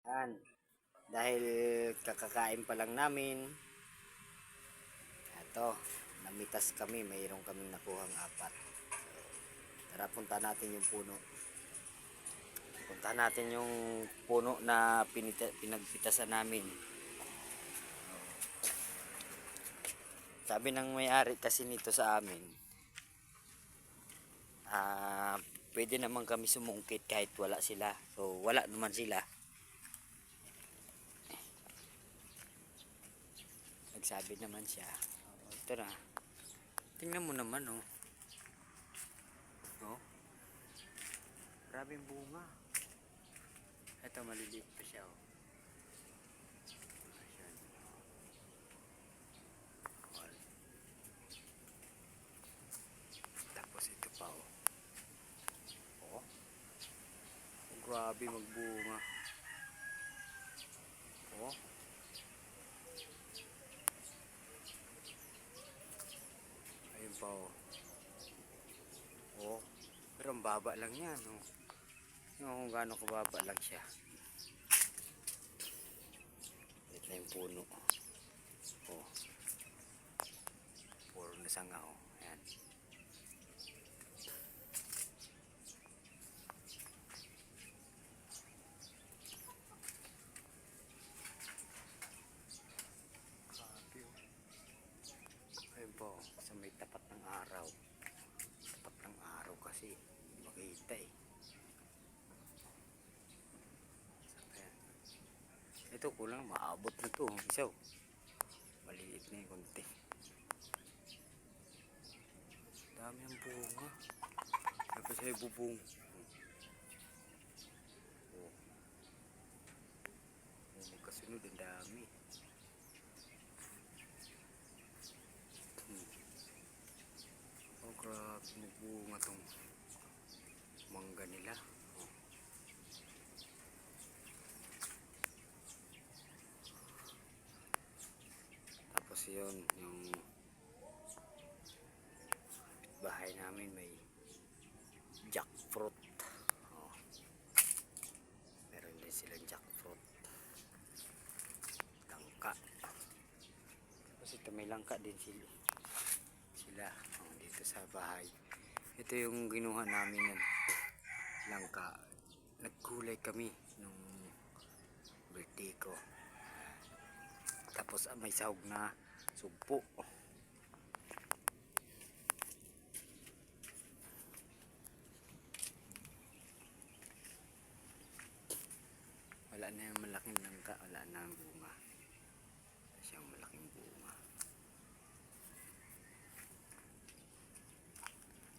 Yan. Dahil kakakain pa lang namin. Ito, namitas kami. Mayroon kaming nakuhang 4. Tara, punta natin yung puno. Punta natin yung puno na pinagpitasan namin. Sabi ng may-ari kasi nito sa amin, pwede naman kami sumungkit kahit wala sila. So wala naman sila. Nagsabi naman siya, ito na, tingnan mo naman, oh. Oh, grabing bunga. Ito, maliliit pa siya, oh. Ayan. Tapos ito pa, oh. Oh, grabe magbunga. Oh, ayun pa, oh. Oh, pero ang baba lang yan, oh. Kung gaano kababa lang siya. Ito na yung puno. Oh, puro na sanga, oh. Ayan. Grabe, oh. Ayun po, sa may tapat ng araw. Tapat ng araw kasi makita, eh. Ayan. Ito kulang, maabot na to. Isa, oh. Maliit na yung konti. Dami ang bunga. Tapos ay bubong. Oh. Oh, magkasunod ang dami. Oh, grabe nagbunga tong mangga nila. Oh. Tapos yun, yung bahay namin may jackfruit. Oh. Meron din silang jackfruit. Langka. Tapos ito may langka din sila. Oh, dito sa bahay. Ito yung ginuha namin ng langka. Nagkulay kami nung birthday ko. Tapos may sahog na sugpo. Wala na yung malaking langka, wala na ang bunga. Siyang malaking bunga.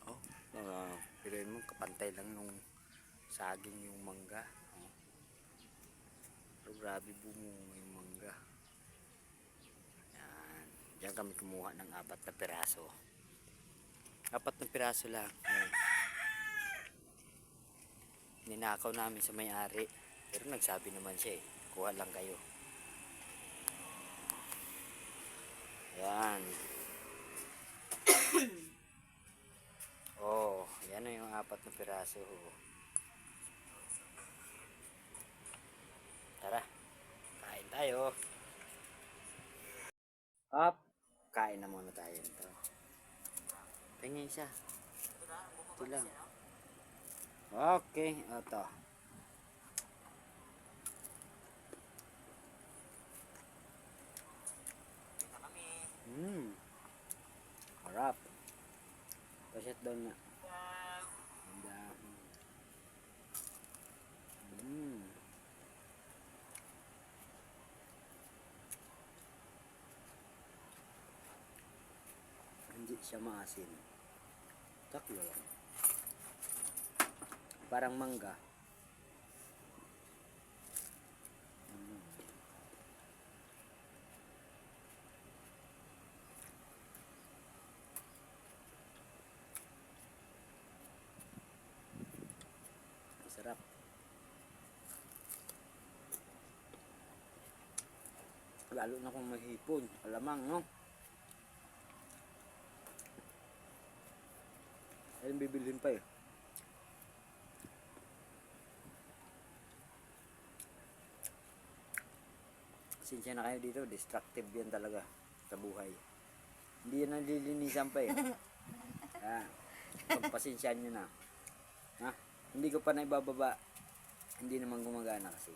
Oh, pero mo kapantay lang nung saging yung mangga. Oh. Pero grabe bumunga yung mangga. Yan. Diyan kami kumuha ng 4 na piraso. 4 na piraso lang. Yan. Ninakaw namin sa may-ari. Pero nagsabi naman siya, eh, kuha lang kayo. Yan. Oh, yan na yung 4 na piraso. Tara, kain tayo. Up, kain na muna tayo nito. Tingin siya. Ito lang. Okay, ito. Harap. Pasit doon na. Hindi siya maasin. Taklo lang. Parang mangga. Masarap. Lalo na kung may hipon. Alamang, no? Ayun, bibilhin pa, eh. Pasensya na kayo dito, destructive yan talaga sa buhay. Hindi yan nalilinisan pa eh. Pagpasensyaan nyo na. Ha? Hindi ko pa naibababa. Hindi naman gumagana kasi.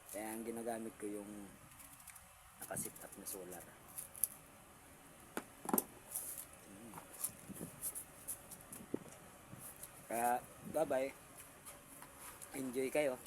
Kaya ang ginagamit ko yung nakasit up na solar. Kaya bye bye. Enjoy kayo.